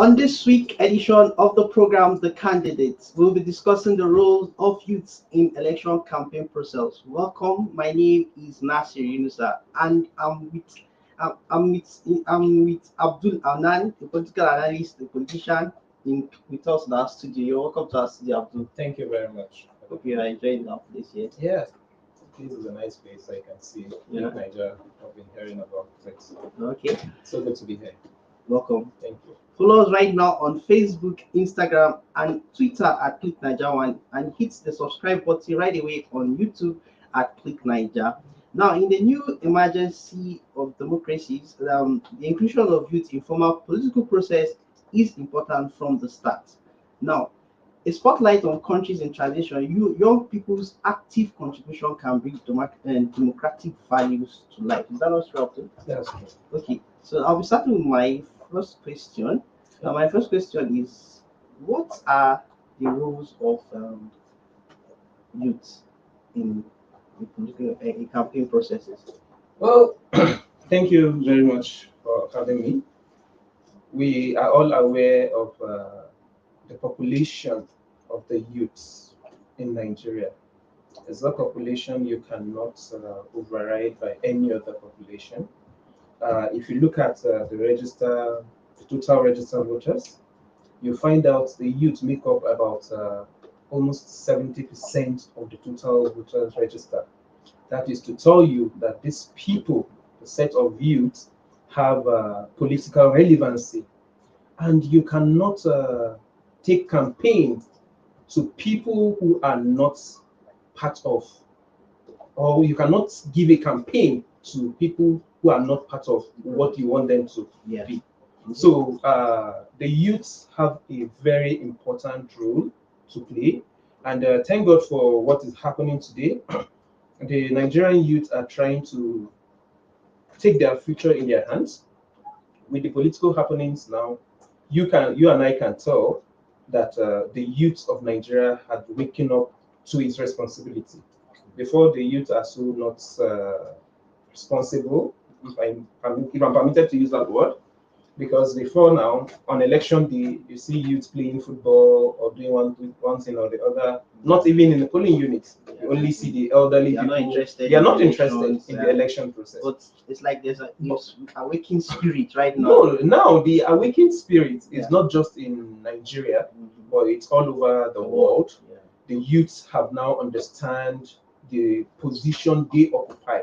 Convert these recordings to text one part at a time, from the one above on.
On this week edition of the program, The Candidates, we'll be discussing the role of youths in election campaign process. Welcome. My name is Nasir Yunusa, and I'm with Abdul Adnan, a political analyst, a politician, with us in our studio. You're welcome to our studio, Abdul. Thank you very much. Hope you are enjoying our place here. Yes, this is a nice place. I can see Yeah. Naija. I've been hearing about it. Okay, So good to be here. welcome. Thank you. Follow us right now on Facebook, Instagram, and Twitter at Click Naija One, and hit the subscribe button right away on YouTube at Click Naija. Now, in the new emergency of democracies, the inclusion of youth in formal political process is important from the start. Now, a spotlight on countries in transition, young people's active contribution can bring democratic values to life. Is that not true, Abdul? That's true. Okay, so I'll be starting with my first question. My first question is, what are the roles of youth in political in campaign processes? Well, thank you very much for having me. We are all aware of the population of the youths in Nigeria. It's a population you cannot override by any other population. If you look at the total registered voters, you find out the youth make up about almost 70% of the total voters registered. That is to tell you that these people, the set of youth, have political relevancy, and you cannot take campaign to people who are not part of, or you cannot give a campaign to people who are not part of what you want them to be. So the youths have a very important role to play, and thank God for what is happening today. The Nigerian youth are trying to take their future in their hands. With the political happenings now, you and I can tell that the youth of Nigeria had waken up to its responsibility. Before, the youth are so not responsible, if I'm permitted to use that word, because before now, on election day, you see youth playing football or doing one thing or the other, not even in the polling unit. You only see the elderly They are people. not interested. They are in not the interested elections, in the election process. But it's like there's a awakening spirit right now. No, now the awakened spirit is Yeah. not just in Nigeria, Mhm. but it's all over the world. Yeah. The youths have now understand the position they occupy,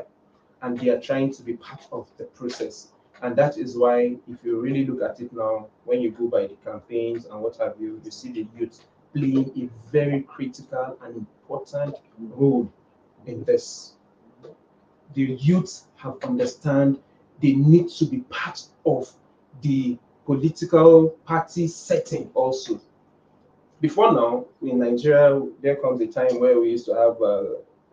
and they are trying to be part of the process. And that is why, if you really look at it now, when you go by the campaigns and what have you, you see the youth playing a very critical and important role in this. The youth have understand they need to be part of the political party setting also. Before now, in Nigeria, there comes a time where we used to have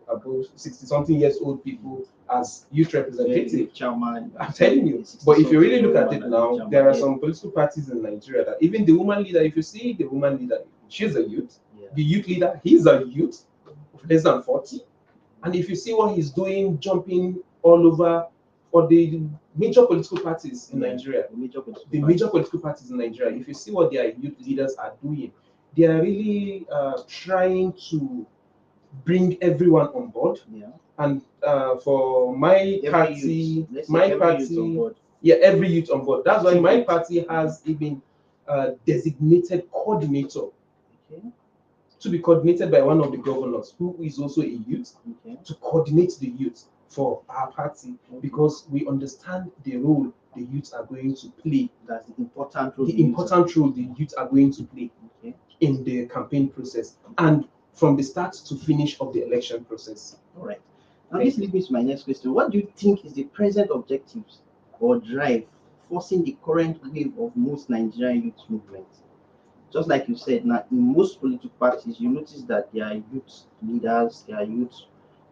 above 60 something years old people as youth representatives. Chairman. I'm telling you. But if you really look at it now, there are some political parties in Nigeria that even the woman leader, if you see the woman leader, she's a youth. Yeah. The youth leader, he's a youth of less than 40. And if you see what he's doing, jumping all over for the major political parties in Nigeria, the major political parties in Nigeria, if you see what their youth leaders are doing, they are really trying to bring everyone on board. Yeah. And for my party, yeah, every youth on board. That's why my party has even designated coordinator. Okay. To be coordinated by one of the governors who is also a youth, Okay. to coordinate the youth for our party, because we understand the role the youth are going to play. That's the important role. The important role the youth are going to play in the campaign process and from the start to finish of the election process. All right. Now this leads me to my next question. What do you think is the present objectives or drive forcing the current wave of most Nigerian youth movements? Just like you said, now in most political parties, you notice that there are youth leaders, there are youth,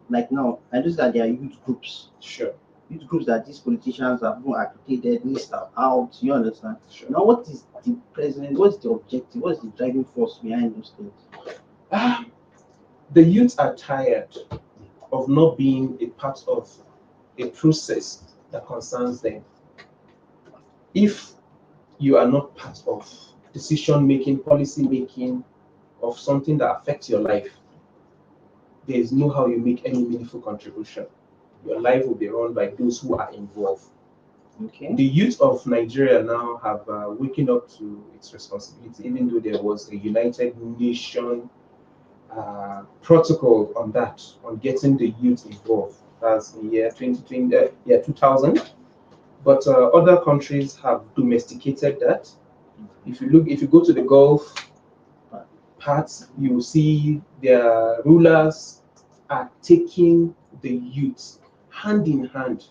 like now, I notice that there are youth groups. Sure. Youth groups that these politicians have more accredited, list out, you understand? Sure. Now, what is the president, what's the objective, what's the driving force behind those things? The youth are tired of not being a part of a process that concerns them. If you are not part of decision making, policy making of something that affects your life, there is no how you make any meaningful contribution. Your life will be run by those who are involved. Okay. The youth of Nigeria now have waken up to its responsibility, even though there was a United Nations protocol on that, on getting the youth involved. That's in year 2020, year 2000. But other countries have domesticated that. If you go to the Gulf parts, you will see their rulers are taking the youth hand in hand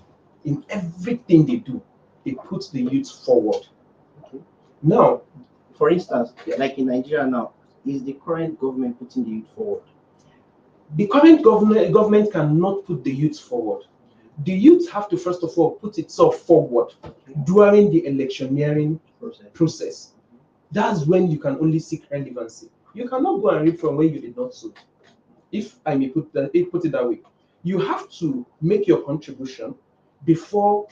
in everything they do. They put the youth forward. Okay. Now, For instance, like in Nigeria now, is the current government putting the youth forward? the current government cannot put the youth forward. The youth have to first of all put itself forward during the electioneering process. That's when you can only seek relevancy. You cannot go and reap from where you did not sow. If I may put it that way, you have to make your contribution before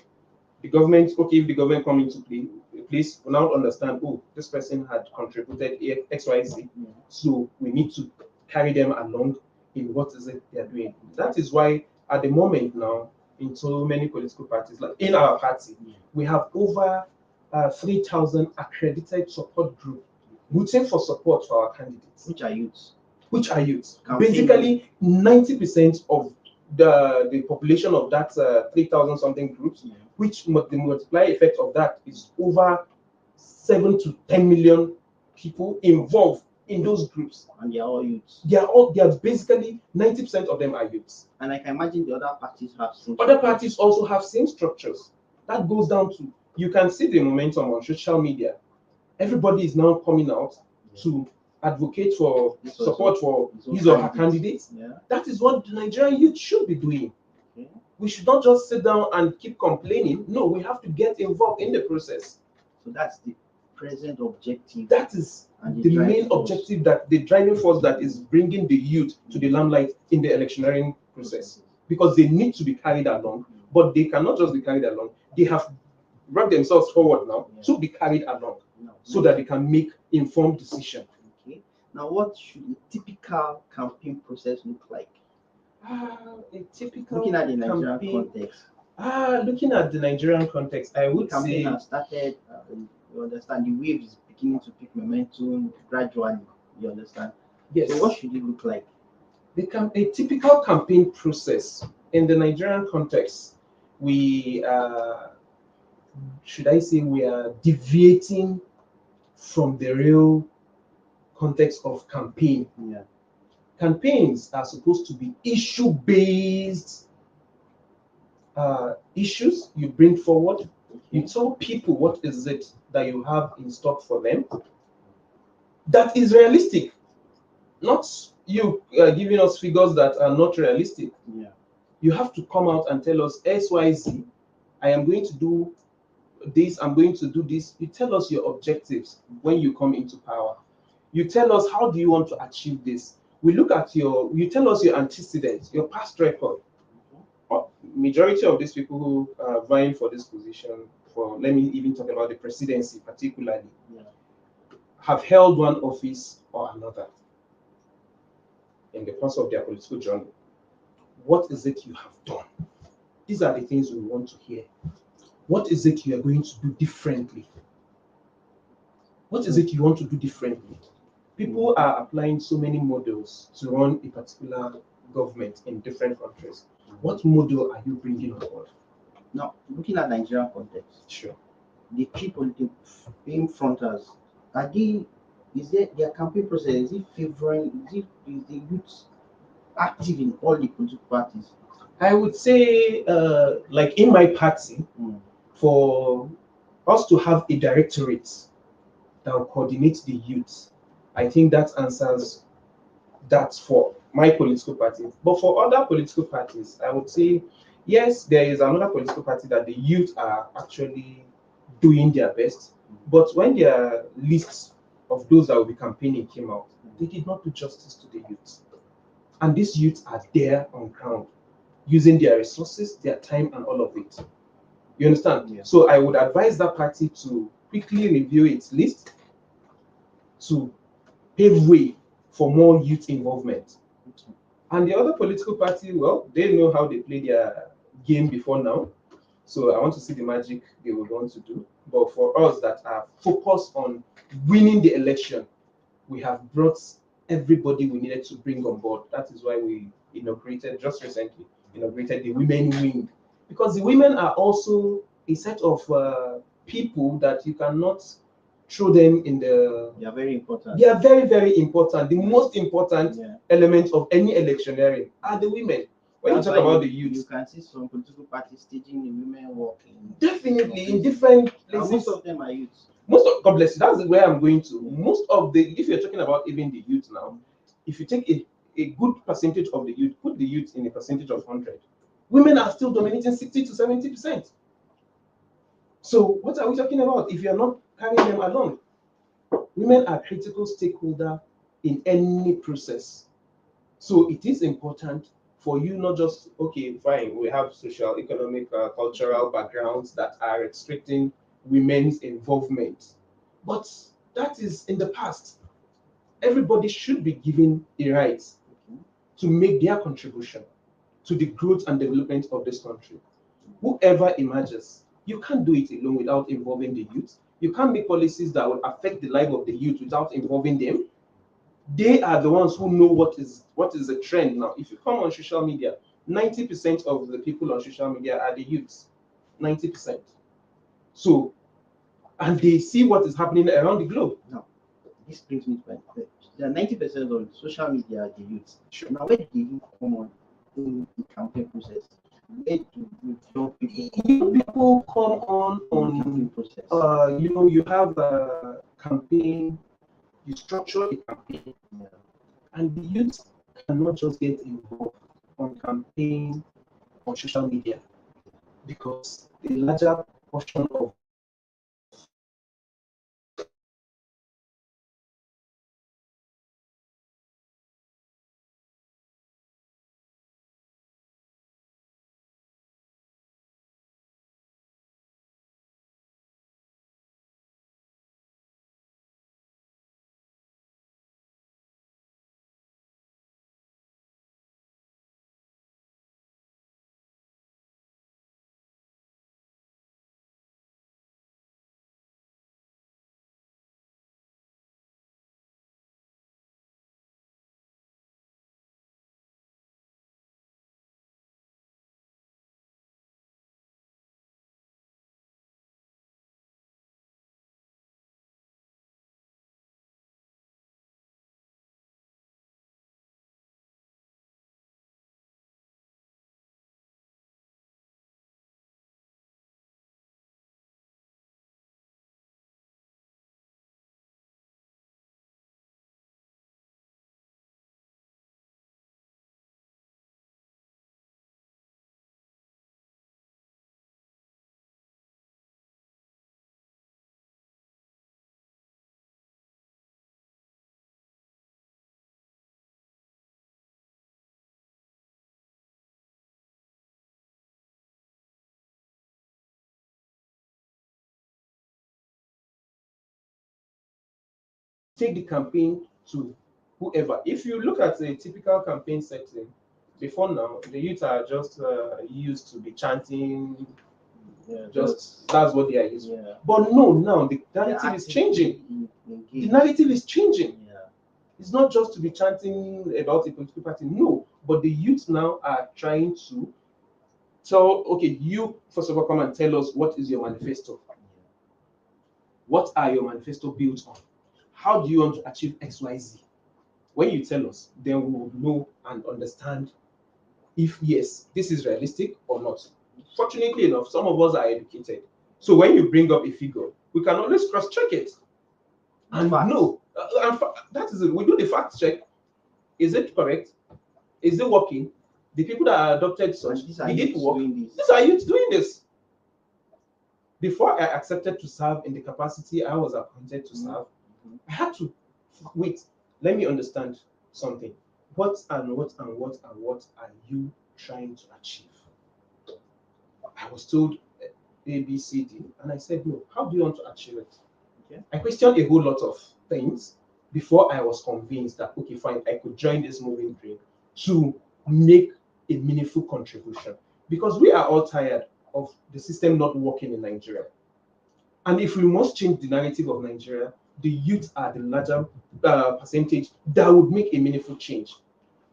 the government. Okay, if the government come into play, please now understand. Oh, this person had contributed X, Y, Z, so we need to carry them along in what is it they are doing. That is why at the moment now, in so many political parties, like in our party, we have over 3,000 accredited support group rooting for support for our candidates. Which are youths? Which are youths. Campaign. Basically, 90% of the population of that 3,000 something groups, which the multiplier effect of that is over 7 to 10 million people involved in those groups. And they are all youths. They are basically 90% of them are youths. And I can imagine the other parties have same Other parties also have same structures. That goes down to, you can see the momentum on social media. Everybody is now coming out to advocate for support for his or her candidates. That is what the Nigerian youth should be doing. We should not just sit down and keep complaining. No, we have to get involved in the process. So that's the present objective. That is the main objective, that the driving force that is bringing the youth to the limelight in the electioneering process, because they need to be carried along, but they cannot just be carried along. They have brought themselves forward now to be carried along, so that they can make informed decisions. Okay. Now, what should a typical campaign process look like? A typical looking at the Nigerian context. Looking at the Nigerian context, I would campaign say has started. You understand, the wave is beginning to pick momentum gradually. You understand? yes. So, what should it look like? A typical campaign process in the Nigerian context, we should I say we are deviating from the real context of campaign. Yeah. Campaigns are supposed to be issue-based issues you bring forward. You tell people what is it that you have in stock for them that is realistic, not you giving us figures that are not realistic. Yeah. You have to come out and tell us XYZ, I am going to do this, I'm going to do this. You tell us your objectives when you come into power. You tell us how do you want to achieve this. We look at you tell us your antecedents, your past record. Majority of these people who are vying for this position, let me even talk about the presidency particularly, have held one office or another in the course of their political journey. What is it you have done? These are the things we want to hear. What is it you are going to do differently? What is it you want to do differently? People are applying so many models to run a particular government in different countries. What model are you bringing on board? Now, looking at Nigerian context, Sure. the people, the main fronters, their campaign process, is it favoring, is the youth active in all the political parties? I would say, like in my party, for us to have a directorate that will coordinate the youth, I think that answers that for my political party. But for other political parties, I would say, yes, there is another political party that the youth are actually doing their best. But when their lists of those that will be campaigning came out, they did not do justice to the youth. And these youths are there on ground, using their resources, their time, and all of it. You understand? Yeah. So I would advise that party to quickly review its list to pave way for more youth involvement. And the other political party, well, they know how they play their game before now. So I want to see the magic they would want to do. But for us that are focused on winning the election, we have brought everybody we needed to bring on board. That is why we inaugurated just recently inaugurated the women wing, because the women are also a set of people that you cannot throw them in the. They are very important. They are very, very important. The most important element of any electioneering are the women. When you talk about the youth, you can see some political parties staging the women working. Definitely in different places. Most of them are youths. Most of, God bless you, that's where I'm going to. Most of the, if you're talking about even the youth now, if you take a good percentage of the youth, put the youth in a percentage of 100, women are still dominating 60 to 70%. So what are we talking about if you're not carrying them along? Women are critical stakeholder in any process. So it is important for you not just, okay, fine, we have social, economic, cultural backgrounds that are restricting women's involvement. But that is in the past. Everybody should be given a right to make their contribution to the growth and development of this country. Whoever emerges, you can't do it alone without involving the youth. You can't make policies that will affect the life of the youth without involving them. They are the ones who know what is the trend now. If you come on social media, 90% of the people on social media are the youths. 90%. So, and they see what is happening around the globe. Now, this brings me to my question. There are 90% of social media are the youths. Sure. Now, where do you come on in the campaign process? Where do young people come on campaign process? You have a campaign, you structure a campaign, and the youth cannot just get involved on campaign on social media, because the larger portion of take the campaign to whoever. If you look at a typical campaign setting, before now, the youth are just used to be chanting. Just that's what they are used to. But no, now the narrative is changing. The narrative is changing. It's not just to be chanting about a political party, no, but the youth now are trying to tell, okay, you first of all come and tell us what is your manifesto. What are your manifesto built on? How do you want to achieve XYZ? When you tell us, then we will know and understand if yes, this is realistic or not. Fortunately enough, some of us are educated. So when you bring up a figure, we can always cross-check it. And no, that is it. We do the fact check. Is it correct? Is it working? The people that are adopted such, did it work? These are youth doing this. Before I accepted to serve in the capacity I was appointed to serve, I had to wait. Let me understand something. What are you trying to achieve? I was told A, B, C, D, and I said no. How do you want to achieve it? Okay. I questioned a whole lot of things, before I was convinced that, okay, fine, I could join this moving dream to make a meaningful contribution. Because we are all tired of the system not working in Nigeria. And if we must change the narrative of Nigeria, the youth are the larger percentage that would make a meaningful change.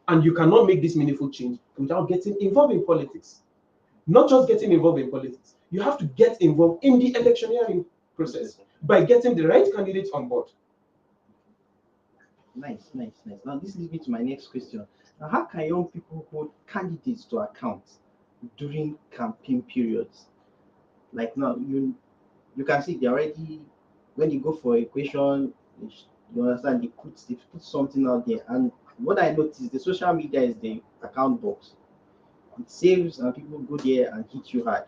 And you cannot make this meaningful change without getting involved in politics. Not just getting involved in politics, you have to get involved in the electioneering process by getting the right candidates on board. Nice, nice, nice. Now this leads me to my next question. Now, how can young people hold candidates to account during campaign periods? Like now, you can see they already when you go for a question, you understand they put something out there, and what I noticed, the social media is the account box. It saves and people go there and hit you hard.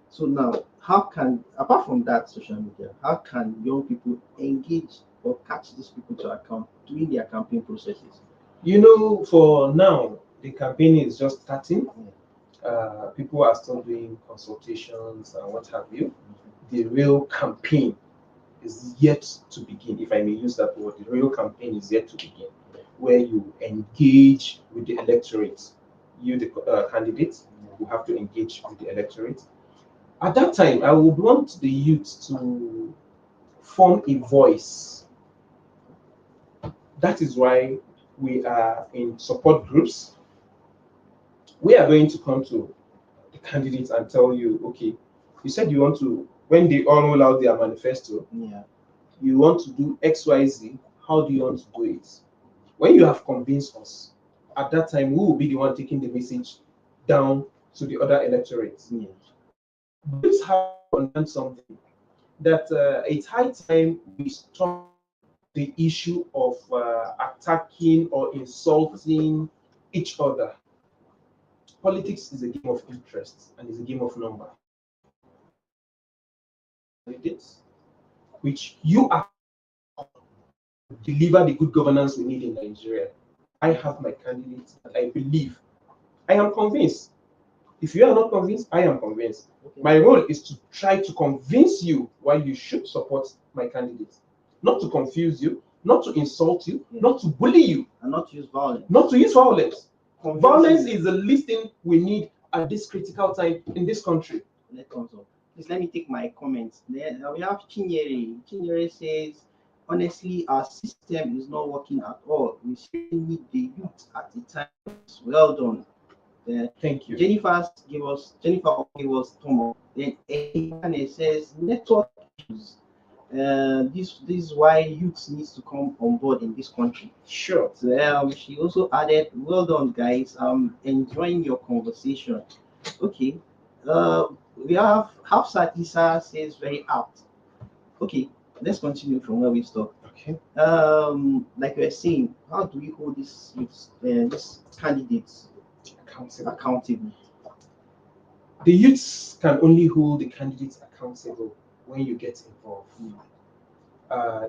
So now, how can, apart from that social media, how can young people engage or catch these people to account during their campaign processes? You know, for now, the campaign is just starting. People are still doing consultations and what have you. The real campaign is yet to begin, if I may use that word. The real campaign is yet to begin, where you engage with the electorate. You, the candidates, who have to engage with the electorate. At that time, I would want the youth to form a voice. That is why we are in support groups. We are going to come to the candidates and tell you, okay, you said you want to, when they all roll out their manifesto, you want to do XYZ, how do you want to do it? When you have convinced us, at that time, we will be the one taking the message down to the other electorates. This has to understand something, that it's high time we stop the issue of attacking or insulting each other. Politics is a game of interest and is a game of number. Which you are deliver the good governance we need in Nigeria. I have my candidates that I believe. I am convinced. If you are not convinced, I am convinced. Okay. My role is to try to convince you why you should support my candidates. Not to confuse you, not to insult you, not to bully you. And not to use violence. Not to use violence. Violence is the least thing we need at this critical time in this country. Please let me take my comments. Then we have Chinyere. Chinyere says, honestly, our system is not working at all. We still need the youth at the time. Well done. Thank you. Jennifer gave us Thomas. Then it says network issues. This is why youth needs to come on board in this country. Sure. So she also added, well done guys. I'm enjoying your conversation. Okay. We have Hafsat Isa says very apt. Okay, let's continue from where we stopped. Okay. Like we were saying, how do we hold these candidates accountable? The youths can only hold the candidates accountable when you get involved.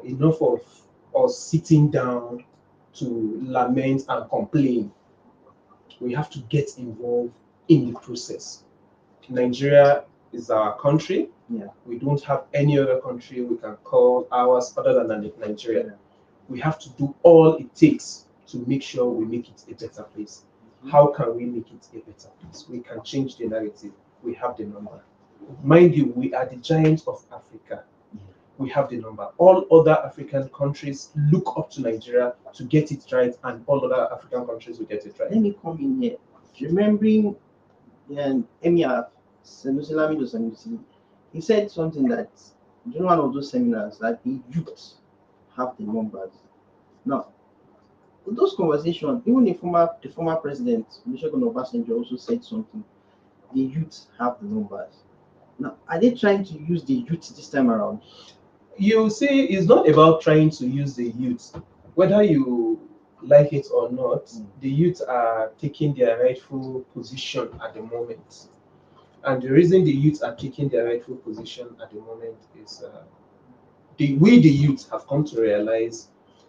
Enough of us sitting down to lament and complain. We have to get involved in the process. Nigeria is our country. We don't have any other country we can call ours other than Nigeria. We have to do all it takes to make sure we make it a better place. How can we make it a better place? We can change the narrative. We have the number. Mind you, we are the giants of Africa. We have the number. All other African countries look up to Nigeria to get it right, and all other African countries will get it right. Let me come in here. Remembering Emir Sanusi, he said something that during one of those seminars that the youth have the numbers. Now, those conversations, even the former president, Olusegun Obasanjo, also said something. The youth have the numbers. Now, are they trying to use the youth this time around? You see, it's not about trying to use the youth. Whether you like it or not, the youth are taking their rightful position at the moment. And the reason the youth are taking their rightful position at the moment is we, the youth, have come to realize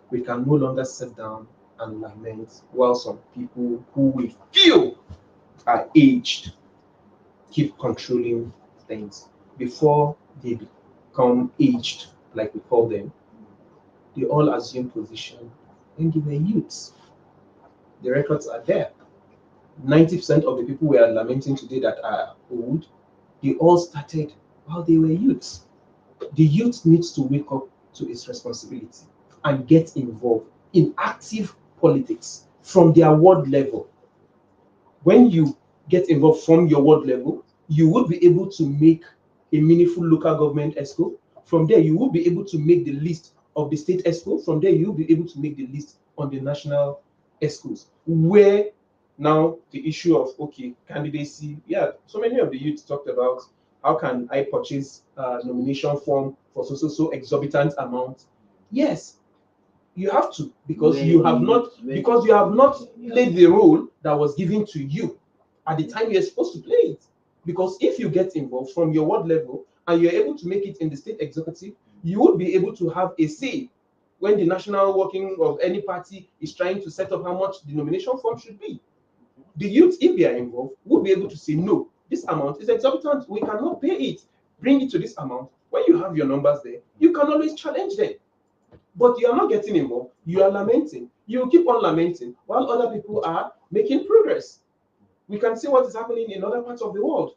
we can no longer sit down and lament while some people who we feel are aged keep controlling things. Before they become aged, like we call them, they all assumed position when they were youths. The records are there. 90% of the people we are lamenting today that are old, they all started while they were youths. The youth needs to wake up to its responsibility and get involved in active politics from their ward level. When you get involved from your ward level, you would be able to make a meaningful local government ESCO. From there, you will be able to make the list of the state ESCO. From there, you will be able to make the list on the national ESCOs, where now the issue of candidacy. Yeah, so many of the youth talked about how can I purchase a nomination form for so exorbitant amount. Yes, you have to, because you have not played the role that was given to you at the time you're supposed to play it. Because if you get involved from your ward level and you're able to make it in the state executive, you would be able to have a say when the national working of any party is trying to set up how much the nomination form should be. The youth, if they are involved, will be able to say, no, this amount is exorbitant, we cannot pay it, bring it to this amount. When you have your numbers there, you can always challenge them. But you are not getting involved, you are lamenting. You keep on lamenting while other people are making progress. We can see what is happening in other parts of the world.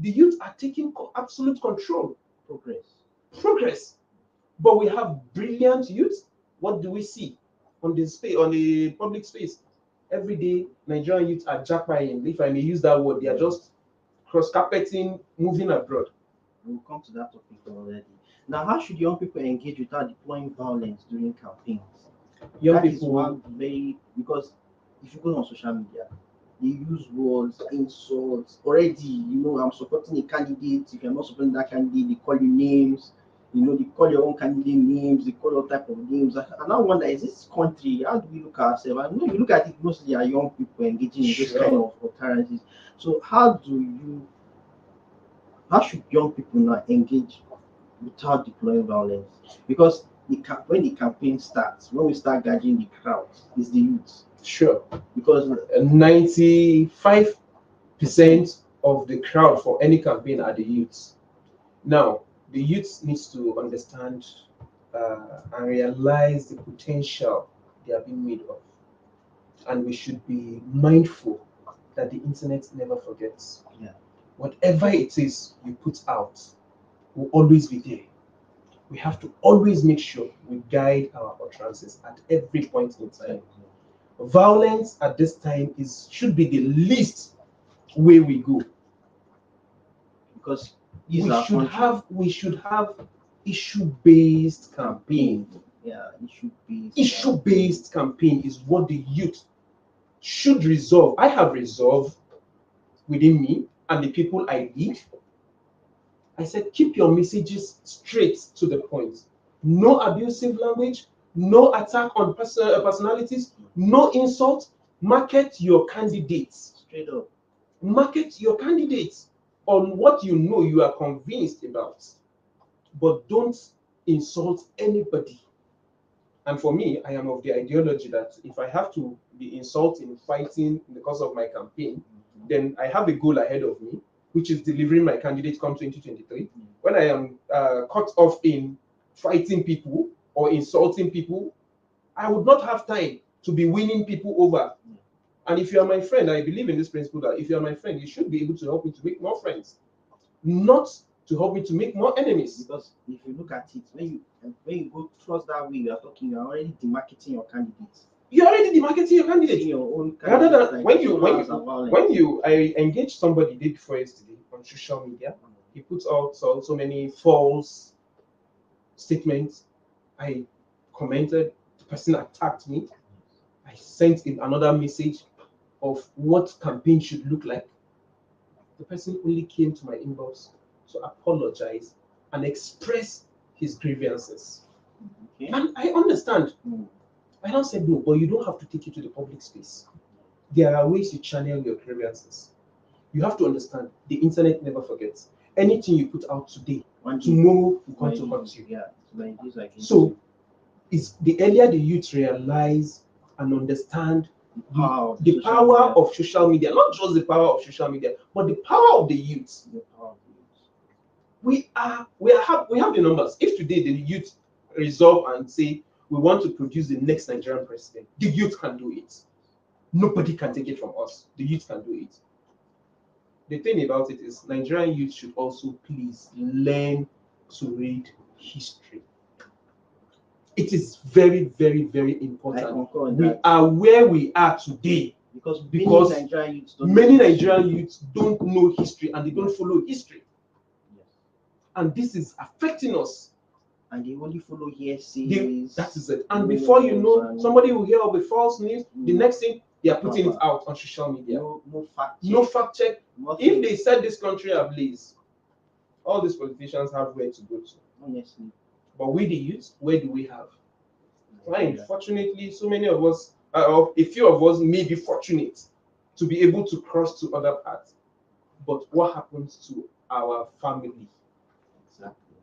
The youth are taking absolute control. Progress. But we have brilliant youth. What do we see on the space, on the public space? Every day, Nigerian youth are jackpying, if I may use that word. They are just cross-carpeting, moving abroad. We'll come to that topic already. Now, how should young people engage without deploying violence during campaigns? Young That is people, one very, because if you go on social media, they use words, insults. Already, I'm supporting a candidate. If you're not supporting that candidate, they call you names. They call your own candidate names. They call all type of names. And I wonder, is this country? How do we look at ourselves? I know you look at it, mostly are young people engaging in this kind of utterances. So how should young people now engage without deploying violence? Because when the campaign starts, when we start gathering the crowds, it's the youth. Sure. Because 95% of the crowd for any campaign are the youths. Now, the youths needs to understand and realize the potential they are being made of. And we should be mindful that the internet never forgets. Yeah. Whatever it is you put out will always be there. We have to always make sure we guide our utterances at every point in time. Violence at this time should be the least way we go. Because we should have issue-based campaign. Yeah, Issue-based campaign is what the youth should resolve. I have resolved within me and the people I lead. I said, keep your messages straight to the point. No abusive language, no attack on personalities, no insult. Market your candidates. Straight up. Market your candidates on what you are convinced about. But don't insult anybody. And for me, I am of the ideology that if I have to be insulting, fighting because of my campaign, then I have a goal ahead of me, which is delivering my candidate come 2023. When I am caught off in fighting people or insulting people, I would not have time to be winning people over. And if you are my friend, I believe in this principle that if you are my friend, you should be able to help me to make more friends, not to help me to make more enemies. Because if you look at it, when you go towards that way, you are already demarketing your candidates. You're already demarketing your candidate. Your own rather than like when I engaged somebody day before yesterday on social media, he puts out so many false statements. I commented, the person attacked me. I sent in another message of what campaign should look like. The person only came to my inbox to apologize and express his grievances. Okay. And I understand. I don't say no, but you don't have to take it to the public space. There are ways you channel your grievances. You have to understand the internet never forgets. Anything you put out today, tomorrow will come to haunt you. Yeah. So it's the earlier the youth realize and understand the power of social media, not just the power of social media, but the power of the youth. We have the numbers. If today the youth resolve and say, we want to produce the next Nigerian president. The youth can do it. Nobody can take it from us. The youth can do it. The thing about it is Nigerian youth should also please learn to read history. It is very, very, very I important. concur on We that. are where we are today Because many Nigerian youths don't know history and they don't follow history. Yes. And this is affecting us. And they only follow hearsays. That is it. And before you know, somebody will hear of a false news. The next thing, they are putting it out on social media. No fact check. No fact check. Nothing. If they set this country ablaze, all these politicians have where to go to. Honestly. But we, the youth, where do we have? Fine. Fortunately, so many of us, or a few of us, may be fortunate to be able to cross to other parts. But what happens to our family? Exactly.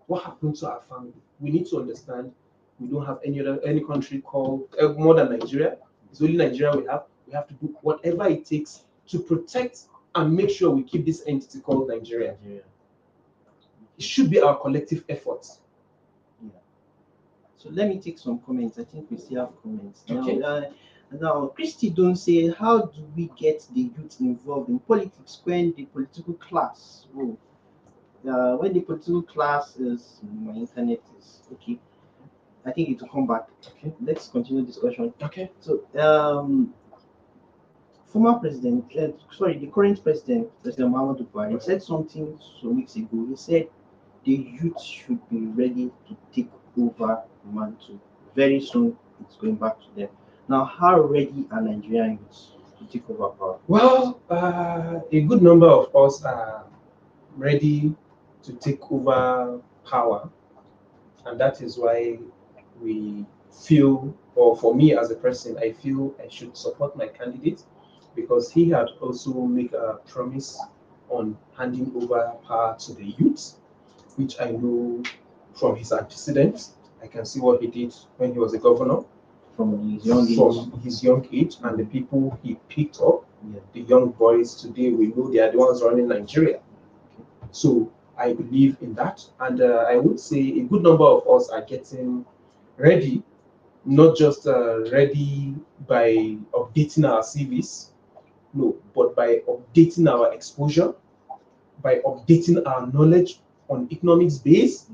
What happened to our family? We need to understand we don't have any country called more than Nigeria. It's only Nigeria we have. We have to do whatever it takes to protect and make sure we keep this entity called Nigeria. It should be our collective effort. Yeah. So let me take some comments. I think we still have comments. Okay. Now, Christy don't say, how do we get the youth involved in politics when the political class? When the political class is, my internet is okay. I think it will come back. Okay. Let's continue discussion. Okay. So, former president, the current president, President Muhammadu Buhari, said something some weeks ago. He said the youth should be ready to take over the mantle. Very soon, it's going back to them. Now, how ready are Nigerian youths to take over power? Well, a good number of us are ready to take over power, and that is why we feel, or for me as a person, I feel I should support my candidate because he had also made a promise on handing over power to the youth, which I know from his antecedents. I can see what he did when he was a governor. From his young age, And the people he picked up, Yeah. the young boys today, we know they are the ones running Nigeria. So I believe in that, and I would say a good number of us are getting ready, not just ready by updating our CVs, no, but by updating our exposure, by updating our knowledge on economics base,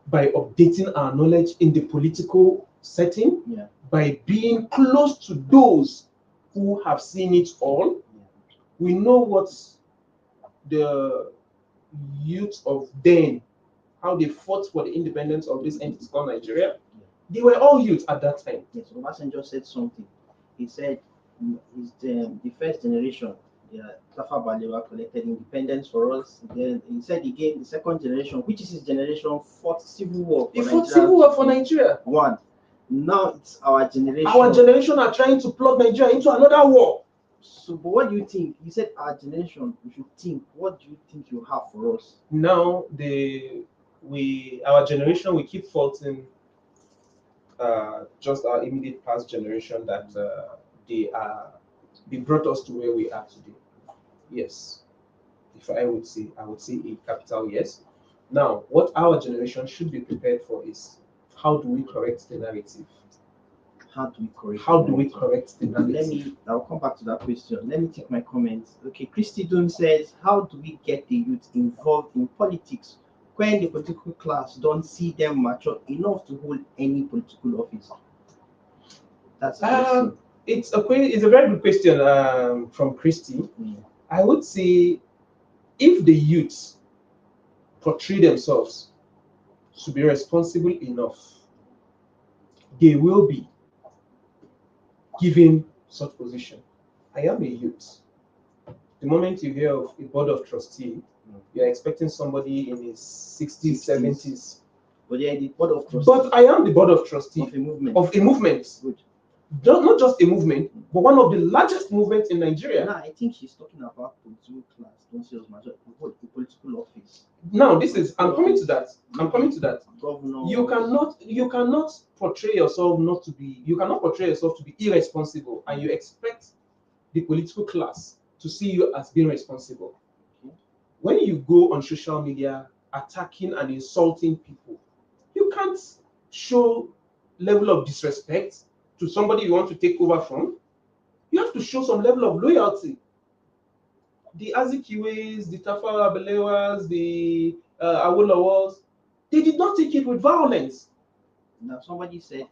by updating our knowledge in the political setting, Yeah. by being close to those who have seen it all. We know what the youth of then, how they fought for the independence of this entity called Nigeria. They were all youth at that time. Yes, Obasanjo said something. He said the first generation, Tafa Balewa collected independence for us. Then he said again the second generation, which is his generation, fought civil war. They fought civil war for Nigeria. One. Now it's our generation. Our generation are trying to plug Nigeria into another war. So, but what do you think? You said our generation, we should think. What do you think you have for us? Now, our generation, we keep faulting just our immediate past generation that they brought us to where we are today. Yes, if I would say a capital yes. Now, what our generation should be prepared for is how do we correct the narrative? How do we correct the narrative? I'll come back to that question. Let me take my comments. Okay, Christy Dunn says, how do we get the youth involved in politics when the political class don't see them mature enough to hold any political office? That's a question. It's a very good question from Christy. I would say if the youths portray themselves to be responsible enough, they will be given such position. I am a youth. The moment you hear of a board of trustee, you're expecting somebody in his 60s, 70s. But yeah, the board of trustee. But I am the board of trustee of a movement. Good. Not just a movement, but one of the largest movements in Nigeria. No, I think she's talking about political class. Don't say major, the political office. Now, I'm coming to that. Governor. You cannot portray yourself to be irresponsible, and you expect the political class to see you as being responsible. Okay. When you go on social media attacking and insulting people, you can't show level of disrespect to somebody you want to take over from, you have to show some level of loyalty. The Azikiwes, the Tafawa Balewas, the Awolowas, they did not take it with violence. Now, somebody said,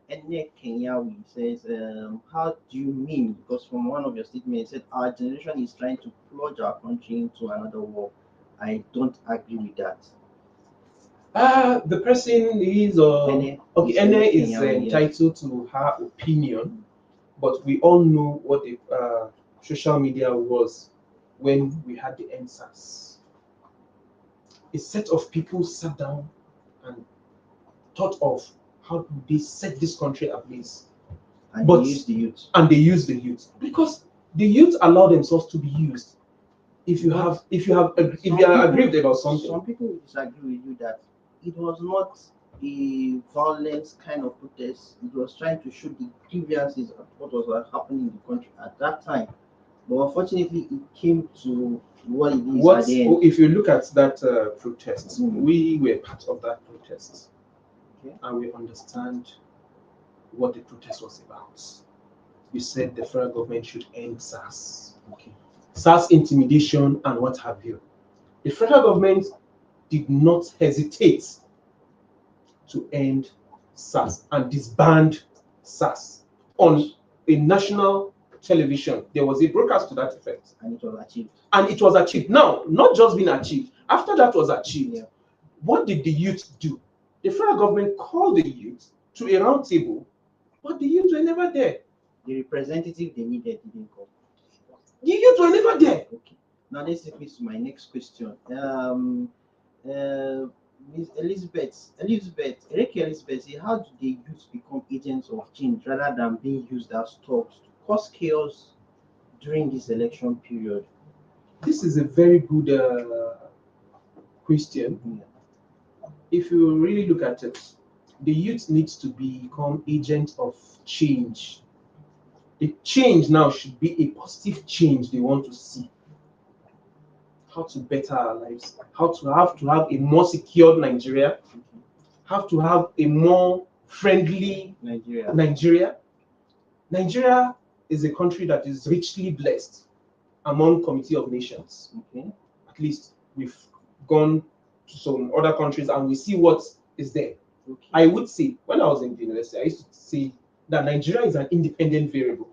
Enne Kenyawi says, how do you mean? Because from one of your statements, you said, our generation is trying to plunge our country into another war. I don't agree with that. The person is, Enne is Kenyawi, yes. entitled to her opinion, but we all know what the social media was when we had the NSAS. A set of people sat down and thought of how do they set this country ablaze. And But they use the youth. And they use the youth because the youth allow themselves to be used. If you are aggrieved about something, some people will disagree with you that it was not a violent kind of protest. It was trying to show the grievances of what was happening in the country at that time. But unfortunately, it came to what it is at the end. If you look at that protest, we were part of that protest, and we understand what the protest was about. You said the federal government should end SARS. SARS intimidation and what have you. The federal government did not hesitate to end SARS and disband SARS on a national television. There was a broadcast to that effect. And it was achieved. And it was achieved. Now, not just being achieved. After that was achieved, what did the youth do? The federal government called the youth to a round table, but the youth were never there. The representative they needed didn't come. The youth were never there. Okay. Now let's take me to my next question. Ms. Elizabeth, say, how do the youth become agents of change rather than being used as tools to cause chaos during this election period? This is a very good question. If you really look at it, the youth needs to become agents of change. The change now should be a positive change they want to see. How to better our lives, how to have a more secured Nigeria, how to have a more friendly Nigeria. Nigeria is a country that is richly blessed among Committee of Nations. At least we've gone to some other countries and we see what is there. I would say, when I was in the university, I used to say that Nigeria is an independent variable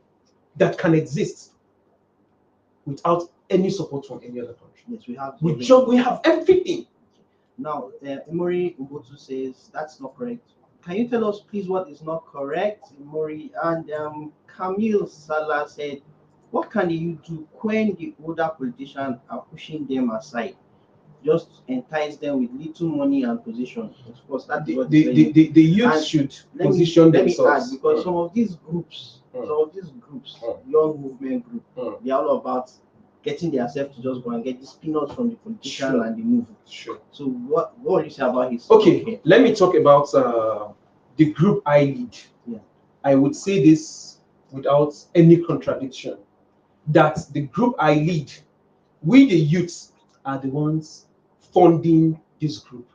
that can exist without any support from any other country. Yes, we have. We have everything. Now, Imori Ubotu says that's not correct. Can you tell us, please, what is not correct, Imori? And Camille Salah said, what can you do when the older politicians are pushing them aside? Just entice them with little money and position. Of course, that's what the youth should position themselves. Let me add, because some of these groups, young movement group, they're all about getting themselves to just go and get these peanuts from the politician and the move. Sure. So what do you say about his? Okay, let me talk about the group I lead. I would say this without any contradiction, that the group I lead, we the youths are the ones funding this group.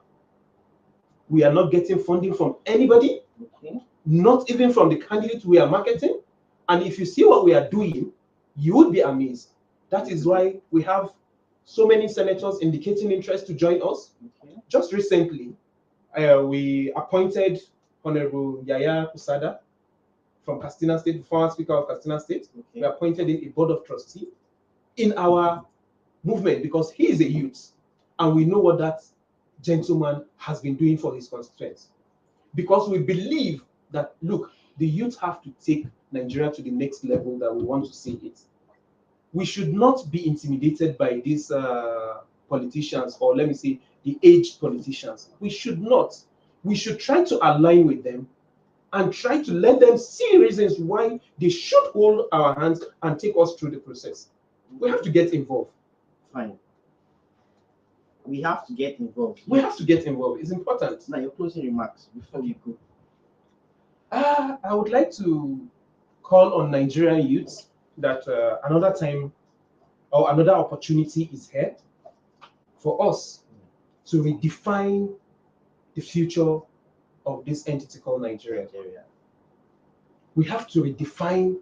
We are not getting funding from anybody, not even from the candidates we are marketing. And if you see what we are doing, you would be amazed. That is why we have so many senators indicating interest to join us. Just recently, we appointed Honorable Yaya Kusada from Katsina State, former Speaker of Katsina State. We appointed him a board of trustees in our movement because he is a youth, and we know what that gentleman has been doing for his constituents. Because we believe that, look, the youth have to take Nigeria to the next level that we want to see it. We should not be intimidated by these politicians, or let me say, the aged politicians. We should not. We should try to align with them and try to let them see reasons why they should hold our hands and take us through the process. We have to get involved. Fine. We have to get involved. We have to get involved. It's important. Now, your closing remarks before we go. I would like to call on Nigerian youths that another time or another opportunity is here for us to redefine the future of this entity called Nigeria. Nigeria, We have to redefine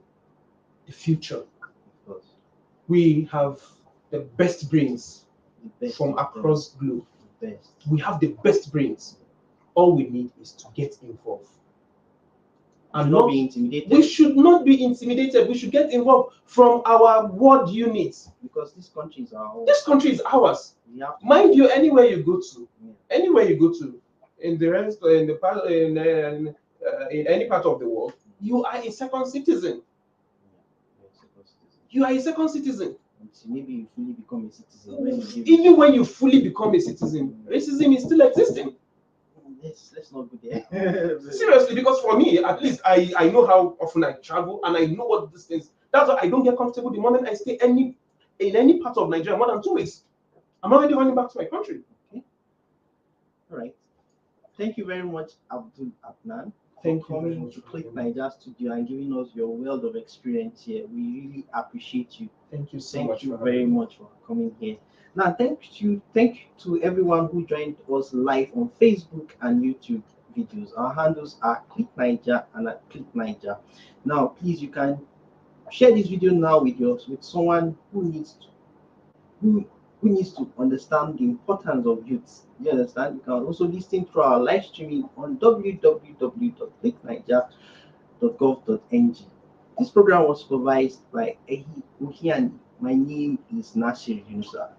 the future. of course. We have the best brains The best from of them, across globe. the best. We have the best brains. All we need is to get involved. And And not not be intimidated, we should not be intimidated. We should get involved from our ward units. because this country is our own. This country is ours. We have to, Mind you, anywhere you go to, yeah, anywhere you go to, in the rest, in the part, in any part of the world, you are a second citizen. yeah, we're supposed to. You are a second citizen. Until maybe you fully become a citizen. When you give Even when you fully become a citizen, racism is still existing. let's not go there. Seriously, because for me, at least I know how often I travel and I know what these things. That's why I don't get comfortable the moment I stay in any part of Nigeria more than 2 weeks. I'm already running back to my country. Okay. All right. Thank you very much, Abdul Adnan, Thank for you very coming much to for Click having me. Naija Studio and giving us your wealth of experience here. We really appreciate you. Thank you so Thank much. you for very having me. much for coming here. Now, thank you to everyone who joined us live on Facebook and YouTube videos. Our handles are Click Naija and at Click Naija. Now, please, you can share this video now with someone who who needs to understand the importance of youth. You understand? You can also listen to our live streaming on www.clickniger.gov.ng. This program was supervised by Ehi Uhiani. My name is Nasir Yunusa.